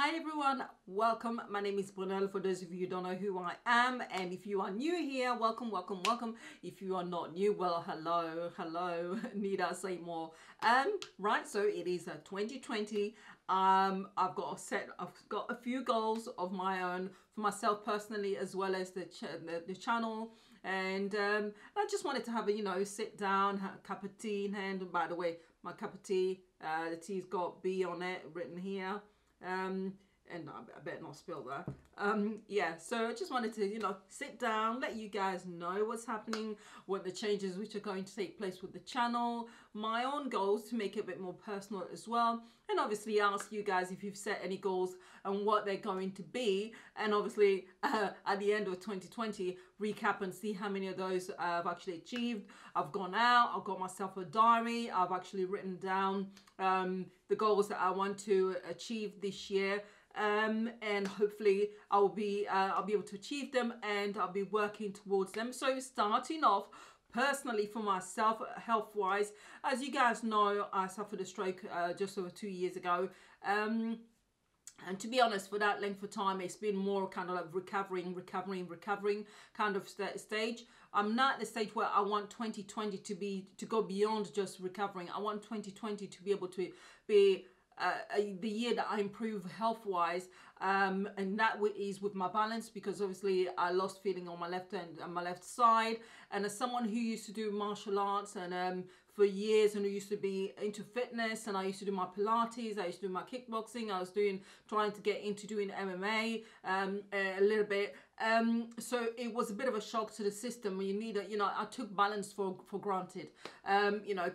Hi everyone, welcome. My name is Brunellesp for those of you who don't know who I am, and if you are new here, welcome, welcome, welcome. If you are not new, well, hello, need I say more? Right, so it is 2020. I've got a few goals of my own for myself personally, as well as the channel. And I just wanted to have a sit down, have a cup of tea in hand. And by the way, my cup of tea, the tea's got B on it written here. And I better not spill that. Yeah, so I just wanted to sit down, let you guys know what's happening, what the changes which are going to take place with the channel, my own goals to make it a bit more personal as well, and obviously ask you guys if you've set any goals and what they're going to be, and obviously at the end of 2020 recap and see how many of those I've actually achieved. I've gone out, I've got myself a diary, I've actually written down the goals that I want to achieve this year, and hopefully I'll be able to achieve them, and I'll be working towards them. So starting off personally for myself, health wise, as you guys know, I suffered a stroke just over 2 years ago, and to be honest, for that length of time, it's been more kind of like recovering kind of stage. I'm not at the stage where I want 2020 to go beyond just recovering. I want 2020 to be able to be the year that I improve health-wise, and that is with my balance, because obviously I lost feeling on my left hand and my left side. And as someone who used to do martial arts and for years, and who used to be into fitness, and I used to do my Pilates, I used to do my kickboxing, I was trying to get into doing MMA a little bit. So it was a bit of a shock to the system. You need I took balance for granted.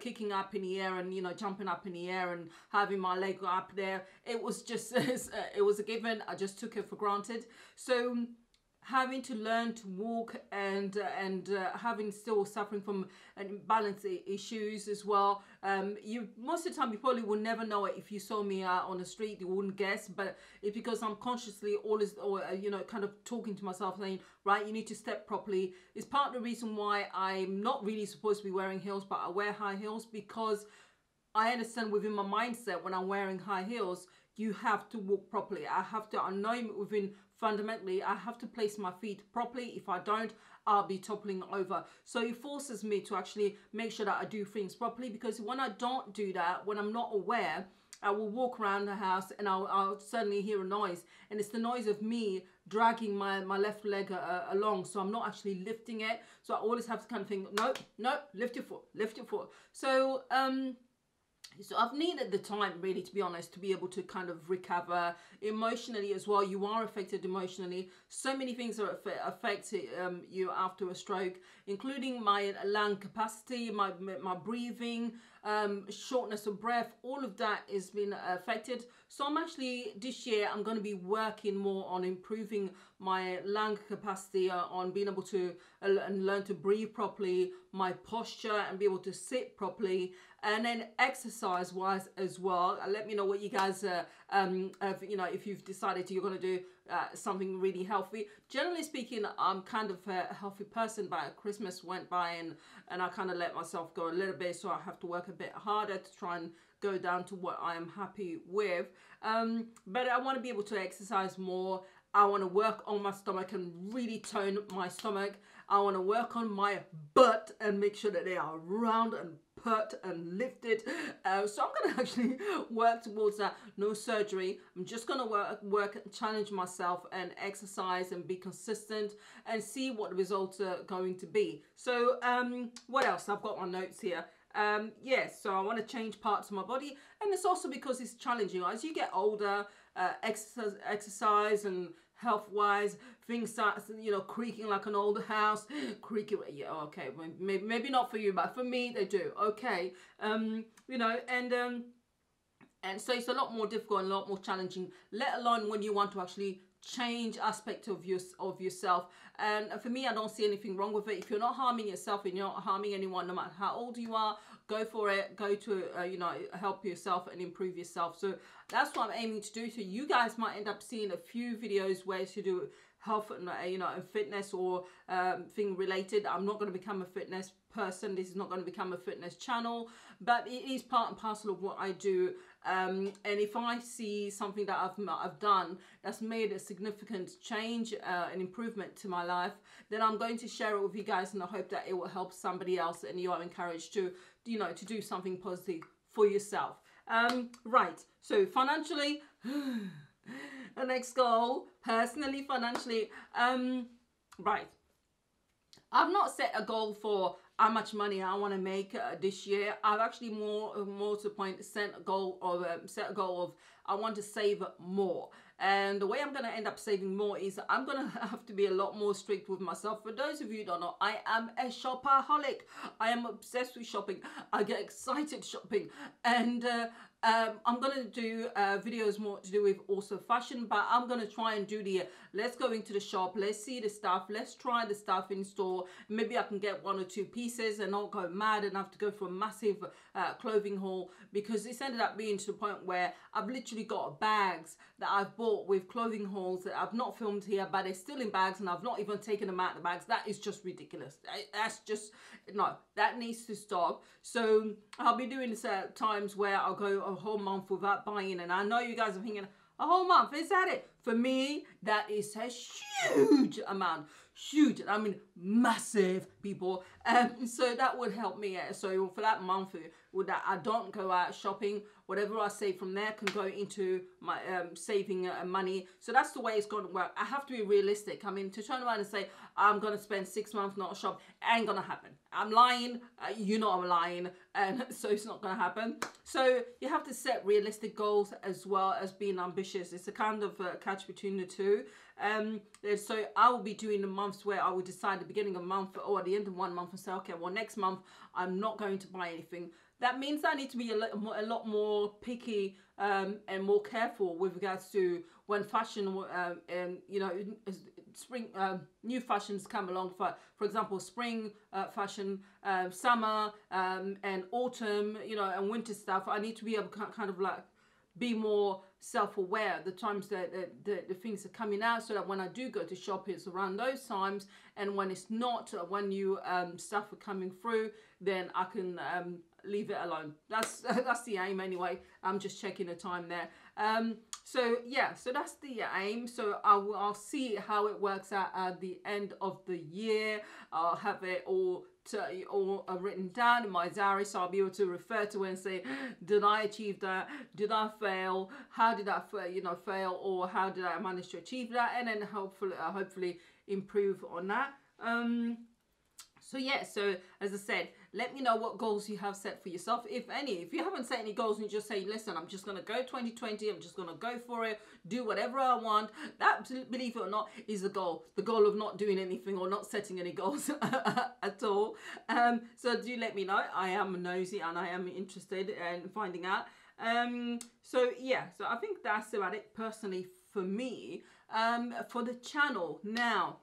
Kicking up in the air and jumping up in the air and having my leg up there, it was just it was a given. I just took it for granted. So having to learn to walk and having still suffering from balance issues as well. Most of the time you probably will never know it. If you saw me on the street, you wouldn't guess, but it's because I'm consciously always, kind of talking to myself, saying, right, you need to step properly. It's part of the reason why I'm not really supposed to be wearing heels, but I wear high heels, because I understand within my mindset, when I'm wearing high heels, you have to walk properly. I know within fundamentally, I have to place my feet properly. If I don't, I'll be toppling over. So it forces me to actually make sure that I do things properly, because when I don't do that, when I'm not aware, I will walk around the house and I'll suddenly hear a noise, and it's the noise of me dragging my left leg along, so I'm not actually lifting it. So I always have to kind of think, no, lift your foot. So I've needed the time, really, to be honest, to be able to kind of recover emotionally as well. You are affected emotionally. So many things are affect you after a stroke, including my lung capacity, my breathing, shortness of breath. All of that has been affected. So I'm actually, this year, I'm going to be working more on improving my lung capacity, on being able to learn to breathe properly, my posture, and be able to sit properly. And then exercise wise as well, let me know what you guys if you've decided you're going to do something really healthy. Generally speaking, I'm kind of a healthy person, but Christmas went by and I kind of let myself go a little bit, so I have to work a bit harder to try and go down to what I am happy with. But I want to be able to exercise more. I want to work on my stomach and really tone my stomach. I want to work on my butt and make sure that they are round and put and lifted. So I'm going to actually work towards that. No surgery. I'm just going to work, challenge myself and exercise and be consistent and see what the results are going to be. So what else? I've got my notes here. Yes, so I want to change parts of my body, and it's also because it's challenging. As you get older, exercise and health-wise, things start, creaking like an old house. Creaking, yeah, okay, maybe not for you, but for me, they do. Okay, and so it's a lot more difficult and a lot more challenging, let alone when you want to actually change aspect of yourself. And for me, I don't see anything wrong with it. If you're not harming yourself and you're not harming anyone, no matter how old you are, go for it. Go to help yourself and improve yourself. So that's what I'm aiming to do. So you guys might end up seeing a few videos where to do health and and fitness or thing related. I'm not going to become a fitness person. This is not going to become a fitness channel, but it is part and parcel of what I do. and if I see something that I've done that's made a significant change, an improvement to my life, then I'm going to share it with you guys, and I hope that it will help somebody else, and you are encouraged to, you know, to do something positive for yourself. Right, so financially, the next goal, personally, financially, right. I've not set a goal for how much money I want to make this year. I've actually more to the point set a goal of I want to save more. And the way I'm going to end up saving more is I'm going to have to be a lot more strict with myself. For those of you who don't know, I am a shopaholic. I am obsessed with shopping. I get excited shopping. And I'm going to do videos more to do with also fashion, but I'm going to try and do the let's go into the shop, let's see the stuff, let's try the stuff in store. Maybe I can get 1 or 2 pieces and not go mad and have to go for a massive clothing haul, because it's ended up being to the point where I've literally got bags that I've bought with clothing hauls that I've not filmed here, but they're still in bags and I've not even taken them out of the bags. That is just ridiculous. That's just, no, that needs to stop. So I'll be doing this at times where I'll go a whole month without buying, and I know you guys are thinking, a whole month, is that it? For me, that is a huge amount. Huge, I mean massive, people. So that would help me. So for that month, with that, I don't go out shopping. Whatever I save from there can go into my saving money. So that's the way it's going to work. I have to be realistic. I mean, to turn around and say I'm going to spend 6 months not shop, ain't going to happen. I'm lying. You know I'm lying, and so it's not going to happen. So you have to set realistic goals as well as being ambitious. It's a kind of catch between the two. So I will be doing the months where I will decide at the beginning of a month or at the end of 1 month and say, okay, well, next month I'm not going to buy anything. That means I need to be a lot more picky and more careful with regards to when fashion, you know, spring, new fashions come along. For example, spring fashion, summer and autumn, you know, and winter stuff. I need to be able to kind of like be more self-aware the times that the things are coming out, so that when I do go to shop, it's around those times, and when it's not, when new stuff are coming through, then I can leave it alone. That's the aim anyway. I'm just checking the time there. So yeah, so that's the aim. So I'll see how it works out at the end of the year. I'll have it all written down in my diary, so I'll be able to refer to it and say, did I achieve that? Did I fail? How did I fail, or how did I manage to achieve that? And then hopefully improve on that. So yeah, so as I said, let me know what goals you have set for yourself, if any. If you haven't set any goals and you just say, listen, I'm just going to go 2020, I'm just going to go for it, do whatever I want, that, believe it or not, is the goal. The goal of not doing anything or not setting any goals at all. So do let me know. I am nosy and I am interested in finding out. So yeah, so I think that's about it personally for me. For the channel now,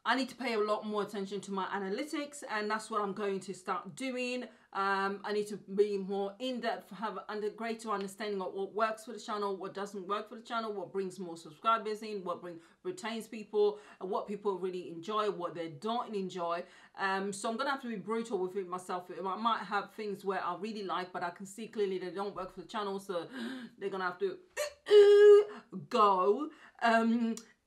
I need to pay a lot more attention to my analytics, and that's what I'm going to start doing. I need to be more in-depth, have a greater understanding of what works for the channel, what doesn't work for the channel, what brings more subscribers in, what retains people, what people really enjoy, what they don't enjoy. So I'm going to have to be brutal with it myself. I might have things where I really like, but I can see clearly they don't work for the channel, so they're going to have to go.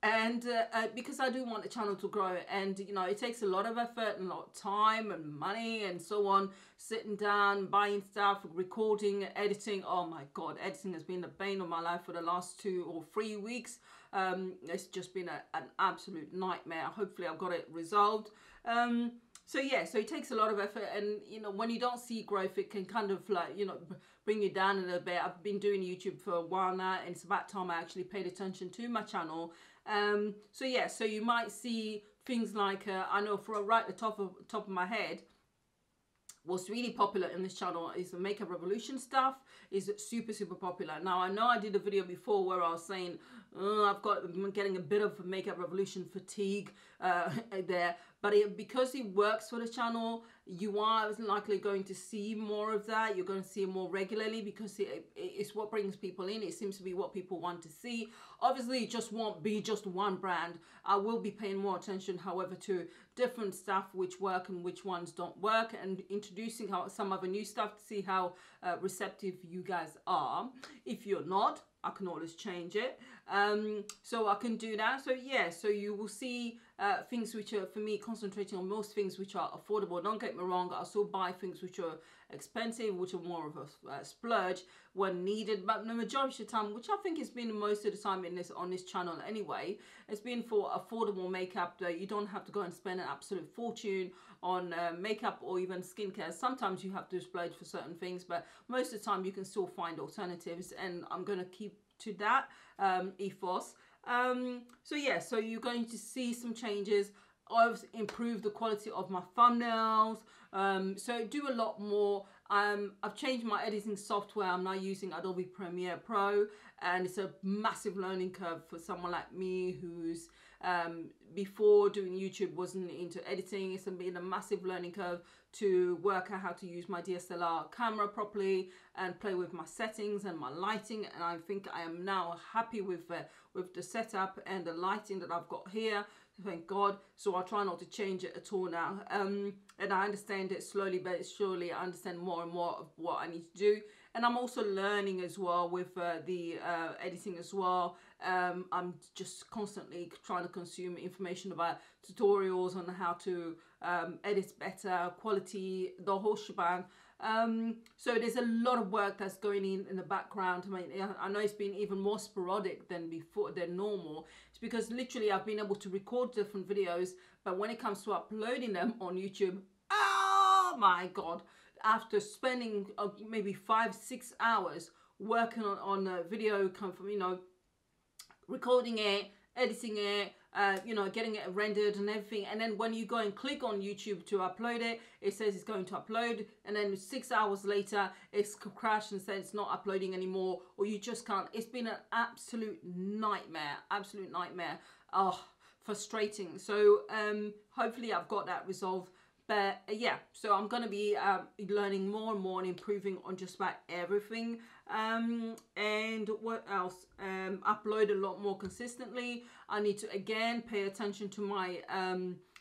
And because I do want the channel to grow, and you know, it takes a lot of effort and a lot of time and money and so on, sitting down, buying stuff, recording, editing. Oh my god, editing has been the bane of my life for the last 2 or 3 weeks. It's just been an absolute nightmare. Hopefully I've got it resolved. So yeah, so it takes a lot of effort, and you know, when you don't see growth, it can kind of like, you know, bring you down a little bit. I've been doing YouTube for a while now, and it's about time I actually paid attention to my channel. So yeah, so you might see things like, I know for right at the top of my head, what's really popular in this channel is the Makeup Revolution stuff. Is super popular. Now I know I did a video before where I was saying, I'm getting a bit of Makeup Revolution fatigue there, but because it works for the channel, you are likely going to see more of that. You're going to see it more regularly because it's what brings people in. It seems to be what people want to see. Obviously, it just won't be just one brand. I will be paying more attention, however, to different stuff which work and which ones don't work, and introducing some other new stuff to see how receptive you guys are. If you're not, I can always change it. So I can do that. So yeah, so you will see things which are, for me, concentrating on most things which are affordable. Don't get me wrong, I still buy things which are expensive, which are more of a splurge when needed, but the majority of the time, which I think has been most of the time on this channel anyway, it's been for affordable makeup that you don't have to go and spend an absolute fortune on makeup or even skincare. Sometimes you have to splurge for certain things, but most of the time you can still find alternatives, and I'm going to keep to that ethos. So yeah, so you're going to see some changes. I've improved the quality of my thumbnails, so do a lot more. I've changed my editing software. I'm now using Adobe Premiere Pro, and it's a massive learning curve for someone like me who's before doing YouTube wasn't into editing. It's been a massive learning curve to work out how to use my DSLR camera properly and play with my settings and my lighting, and I think I am now happy with the setup and the lighting that I've got here, thank God. So I'll try not to change it at all now, and I understand it slowly but surely. I understand more and more of what I need to do, and I'm also learning as well with the editing as well. I'm just constantly trying to consume information about tutorials on how to edit better, quality, the whole shebang. So there's a lot of work that's going in the background. I mean, I know it's been even more sporadic than normal. It's because literally I've been able to record different videos, but when it comes to uploading them on YouTube, oh my God, after spending maybe 5-6 hours working on a video, come from, recording it, editing it, getting it rendered and everything, and then when you go and click on YouTube to upload it, it says it's going to upload, and then 6 hours later it's crashed and says it's not uploading anymore, or you just can't. It's been an absolute nightmare, oh, frustrating. So hopefully I've got that resolved. But yeah, so I'm going to be learning more and more and improving on just about everything. And what else? Upload a lot more consistently. I need to, again, pay attention to my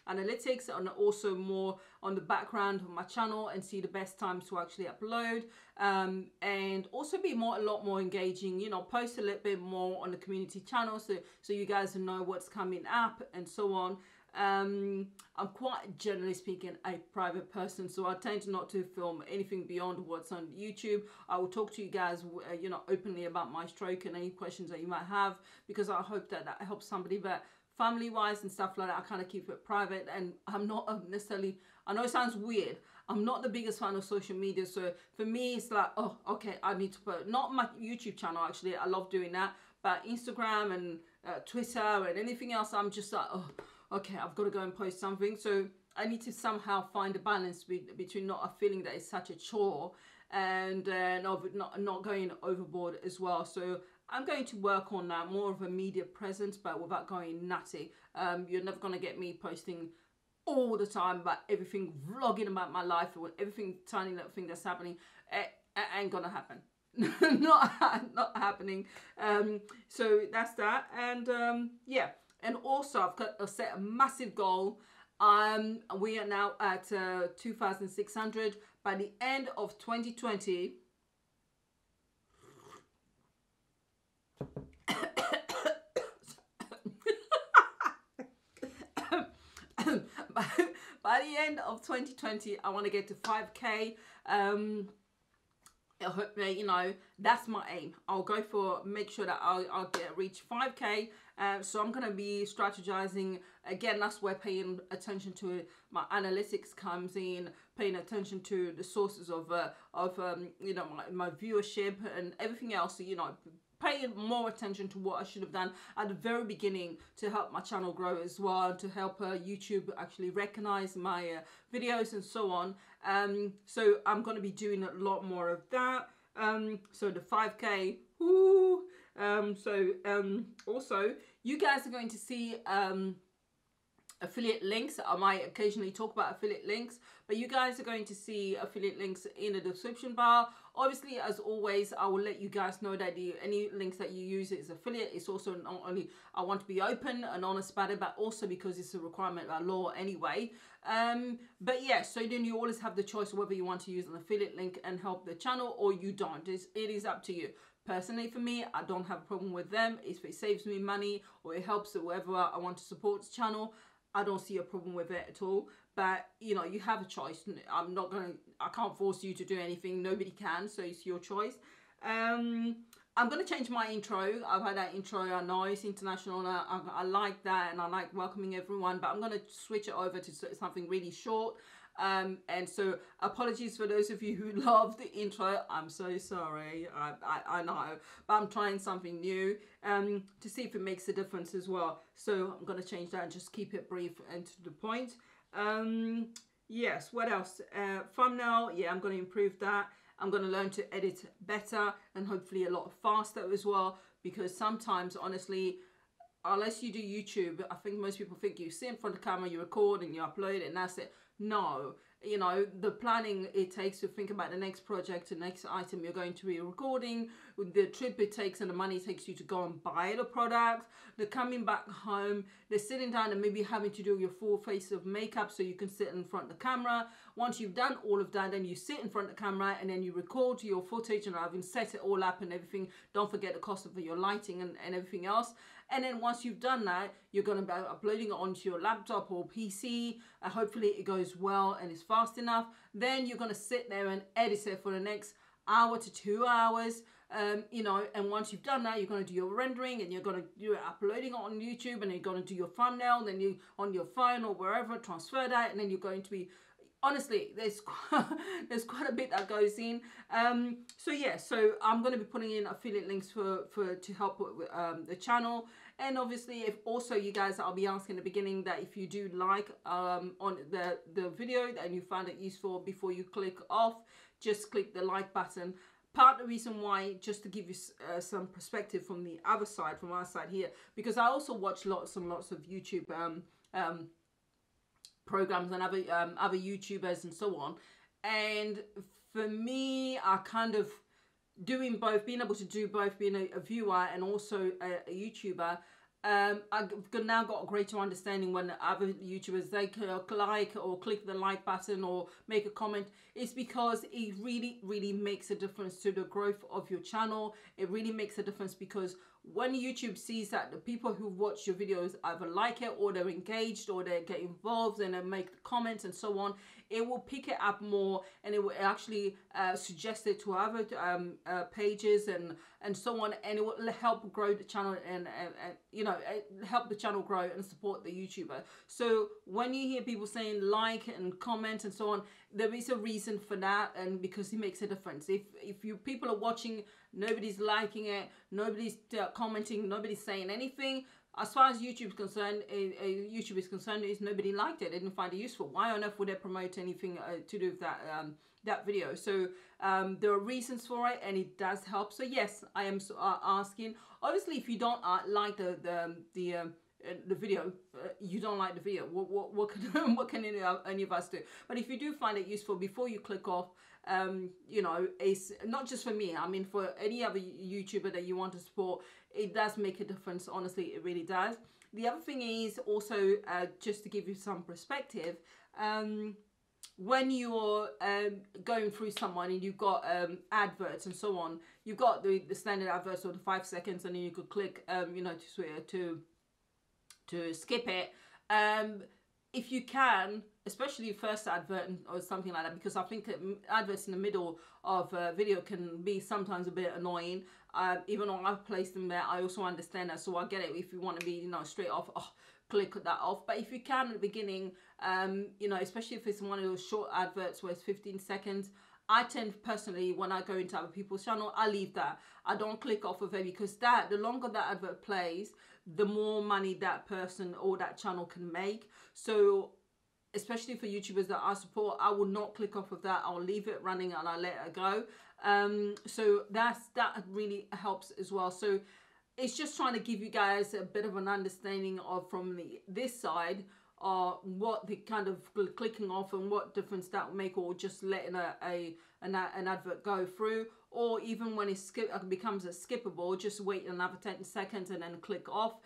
analytics, and also more on the background of my channel, and see the best times to actually upload. And also be a lot more engaging, post a little bit more on the community channel, so you guys know what's coming up and so on. I'm quite, generally speaking, a private person, so I tend not to film anything beyond what's on YouTube. I will talk to you guys, openly about my stroke and any questions that you might have, because I hope that helps somebody. But family wise and stuff like that, I kind of keep it private, and I'm not necessarily, I know it sounds weird, I'm not the biggest fan of social media. So for me, it's like, oh, okay, I need to put, not my YouTube channel, actually, I love doing that, but Instagram and Twitter and anything else, I'm just like, oh, okay, I've got to go and post something. So I need to somehow find a balance between not a feeling that it's such a chore, and not going overboard as well. So I'm going to work on that, more of a media presence, but without going nutty. You're never going to get me posting all the time about everything, vlogging about my life, or everything, tiny little thing that's happening. It ain't gonna happen. not happening. So that's that. And yeah. And also, I've got set a massive goal. We are now at 2,600. By the end of 2020, by the end of 2020, I want to get to 5K. That's my aim. I'll go for, make sure that I'll reach 5K. So I'm going to be strategizing. Again, that's where paying attention to my analytics comes in, paying attention to the sources of my viewership and everything else. Paying more attention to what I should have done at the very beginning to help my channel grow as well, to help YouTube actually recognize my videos and so on. So I'm going to be doing a lot more of that. So the 5K, woo. Also, you guys are going to see affiliate links. I might occasionally talk about affiliate links, but you guys are going to see affiliate links in the description bar. Obviously, as always, I will let you guys know that any links that you use is affiliate. It's also not only I want to be open and honest about it, but also because it's a requirement by law anyway. But yeah, so then you always have the choice of whether you want to use an affiliate link and help the channel or you don't. It is up to you. Personally, for me, I don't have a problem with them. If it saves me money or it helps whoever I want to support the channel, I don't see a problem with it at all. But you know, you have a choice. I can't force you to do anything. Nobody can, so it's your choice. I'm gonna change my intro. I've had that intro. I know it's international, and I like that, and I like welcoming everyone. But I'm gonna switch it over to something really short. And so apologies for those of you who love the intro. I'm so sorry. I know, but I'm trying something new to see if it makes a difference as well. So I'm going to change that and just keep it brief and to the point. Yes, what else? Thumbnail, yeah, I'm going to improve that. I'm going to learn to edit better and hopefully a lot faster as well, because sometimes, honestly, unless you do YouTube, I think most people think you sit in front of the camera, you record and you upload it and that's it. No, you know, the planning it takes to think about the next project, the next item you're going to be recording, the trip it takes and the money it takes you to go and buy the product, the coming back home, the sitting down and maybe having to do your full face of makeup so you can sit in front of the camera. Once you've done all of that, then you sit in front of the camera and then you record your footage and having set it all up and everything. Don't forget the cost of your lighting and everything else. And then once you've done that, you're going to be uploading it onto your laptop or PC. Hopefully it goes well and it's fast enough. Then you're going to sit there and edit it for the next hour to 2 hours. You know, and once you've done that, you're going to do your rendering and you're going to do it, uploading it on YouTube, and you're going to do your thumbnail, then you on your phone or wherever, transfer that, and then you're going to be, honestly, there's quite a bit that goes in. So yeah, so I'm going to be putting in affiliate links to help with the channel. And obviously, if also you guys, I'll be asking in the beginning that if you do like on the video and you found it useful, before you click off, just click the like button. Part of the reason why, just to give you some perspective from the other side, from our side here, because I also watch lots and lots of YouTube programs and other YouTubers and so on. And for me, I kind of doing both, being able to do both, being a viewer and also a YouTuber. I've now got a greater understanding when other YouTubers, they like or click the like button or make a comment. It's because it really makes a difference to the growth of your channel. It really makes a difference because when YouTube sees that the people who watch your videos either like it or they're engaged or they get involved and they make comments and so on, it will pick it up more and it will actually suggest it to other pages and so on, and it will help grow the channel and you know, help the channel grow and support the YouTuber. So when you hear people saying like and comment and so on, there is a reason for that, and because it makes a difference. If you people are watching, nobody's liking it, nobody's commenting, nobody's saying anything, as far as YouTube is concerned, YouTube is concerned, is nobody liked it, they didn't find it useful. Why on earth would they promote anything to do with that that video? So there are reasons for it, and it does help. So yes, I am asking. Obviously, if you don't like the video, you don't like the video, what can any of us do? But if you do find it useful, before you click off, you know, it's not just for me, I mean for any other YouTuber that you want to support, it does make a difference. Honestly, it really does. The other thing is also, just to give you some perspective, when you're going through someone and you've got adverts and so on, you've got the standard adverts or the 5 seconds, and then you could click you know, to skip it. If you can, especially first advert or something like that, because I think adverts in the middle of a video can be sometimes a bit annoying. Even though I've placed them there, I also understand that, so I get it. If you want to be, you know, straight off, click that off. But if you can at the beginning, you know, especially if it's one of those short adverts where it's 15 seconds, I tend personally, when I go into other people's channel, I leave that. I don't click off of it, because the longer that advert plays, the more money that person or that channel can make. So especially for YouTubers that I support, I will not click off of that. I'll leave it running and I'll let it go. So that really helps as well. So it's just trying to give you guys a bit of an understanding of, from this side, or what the kind of clicking off and what difference that will make, or just letting an advert go through, or even when it becomes a skippable, just wait another 10 seconds and then click off.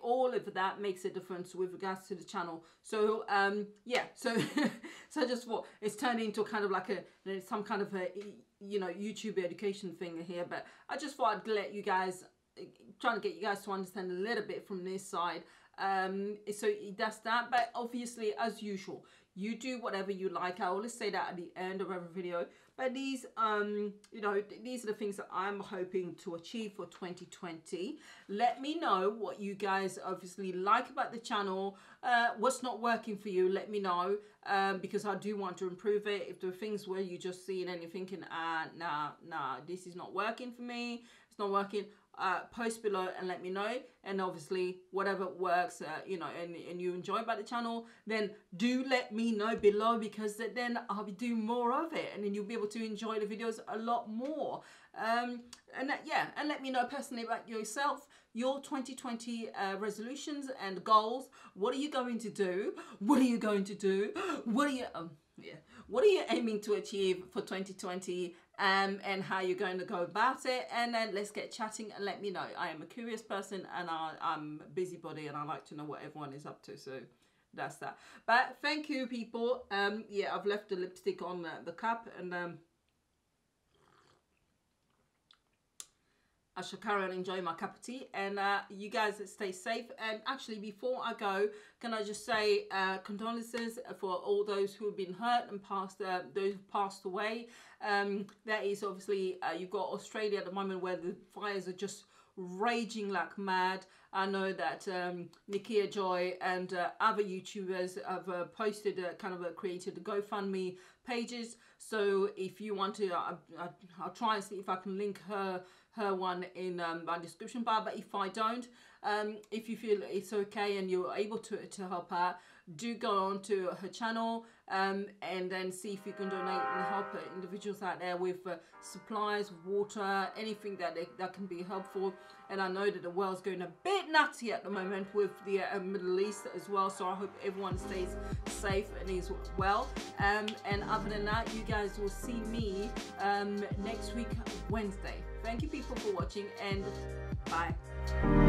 All of that makes a difference with regards to the channel. So yeah, so so I just thought it's turned into kind of like some kind of a, you know, YouTube education thing here, but I just thought I'd let you guys, trying to get you guys to understand a little bit from this side. So that's that. But obviously, as usual, you do whatever you like. I always say that at the end of every video. But these, you know, these are the things that I'm hoping to achieve for 2020. Let me know what you guys obviously like about the channel. What's not working for you, let me know, because I do want to improve it. If there are things where you just see it and you're thinking, nah, this is not working for me, it's not working, post below and let me know. And obviously whatever works, you know, and you enjoy about the channel, then do let me know below, because then I'll be doing more of it, and then you'll be able to enjoy the videos a lot more. Yeah, and let me know personally about yourself, your 2020 resolutions and goals. What are you going to do? What are you going to do? What are you what are you aiming to achieve for 2020, and how you're going to go about it? And then let's get chatting and let me know. I am a curious person, and I'm a busybody, and I like to know what everyone is up to. So that's that. But thank you, people. Yeah, I've left the lipstick on the cup, and I shall carry on enjoying my cup of tea, and you guys stay safe. And actually, before I go, can I just say condolences for all those who have been hurt and those who passed away. That is obviously, you've got Australia at the moment where the fires are just raging like mad. I know that Nikia Joy and other YouTubers have posted created GoFundMe pages. So if you want to, I'll try and see if I can link her one in my description bar. But if I don't, if you feel it's okay and you're able to help out, do go on to her channel and then see if you can donate and help individuals out there with supplies, water, anything that can be helpful. And I know that the world's going a bit nutty at the moment with the Middle East as well, so I hope everyone stays safe and is well. And other than that, you guys will see me next week Wednesday. Thank you, people, for watching, and bye.